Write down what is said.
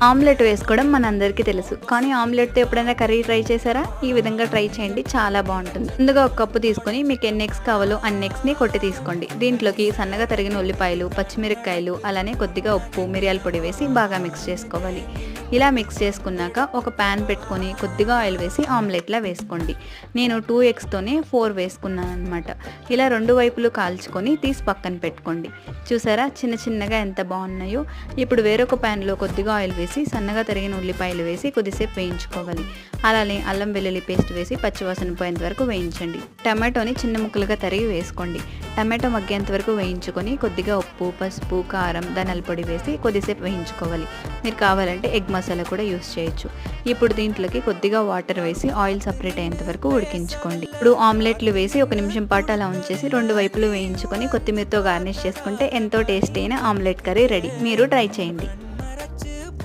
Omelette వేసుకోవడం మనందరికీ తెలుసు. కానీ ఆమ్లెట్‌తో ఎప్పుడైనా కర్రీ ట్రై చేశారా? ఈ విధంగా ట్రై చేయండి. చాలా బావుంటుంది. ముందుగా ఒక కప్పు తీసుకొని మీకు ఎన్ని ఎగ్స్ కావాలో అన్ని ఎగ్స్‌ని కొట్టి తీసుకోండి. దీంట్లోకి సన్నగా తరిగిన ఉల్లిపాయలు, పచ్చిమిరపకాయలు, అలానే కొద్దిగా ఉప్పు, మిరియాల పొడి వేసి బాగా మిక్స్ చేసుకోవాలి. ఇలా మిక్స్ చేసుకున్నాక ఒక పాన్ పెట్టుకొని కొద్దిగా ఆయిల్ వేసి ఆమ్లెట్‌లా వేసుకోండి. నేను 2 ఎగ్స్‌తోనే 4 వేసుకున్నాననమాట. ఇలా 2 వైపులు కాల్చుకొని తీసి పక్కన పెట్టుకోండి. చూసారా చిన్న చిన్నగా ఎంత బాగున్నాయో. ఇప్పుడు వేరొక ప్యాన్లో కొద్దిగా ఆయిల్ వేసి సన్నగా తరిగిన ఉల్లిపాయలు వేసి కొద్దిసేపు వేయించుకోవాలి. అలానే అల్లం వెల్లుల్లి పేస్ట్ వేసి పచ్చివాసన పోయేంత వరకు వేయించండి. టమాటోని చిన్న ముక్కలుగా తరిగి వేసుకోండి. టమాటో మగ్గేంత వరకు వేయించుకొని కొద్దిగా ఉప్పు, పసుపు, కారం, ధనియాల పొడి వేసి కొద్దిసేపు వేయించుకోవాలి. మీరు కావాలంటే ఎగ్ మసాలా కూడా యూస్ చేయొచ్చు. ఇప్పుడు దీంట్లోకి కొద్దిగా వాటర్ వేసి ఆయిల్ సపరేట్ అయ్యేంత వరకు ఉడికించుకోండి. ఇప్పుడు ఆమ్లెట్లు వేసి 1 నిమిషం పాటు అలా ఉంచేసి 2 వైపులు వేయించుకొని కొత్తిమీరతో గార్నిష్ చేసుకుంటే ఎంతో టేస్టీ అయిన ఆమ్లెట్ కర్రీ రెడీ. మీరు ట్రై చేయండి.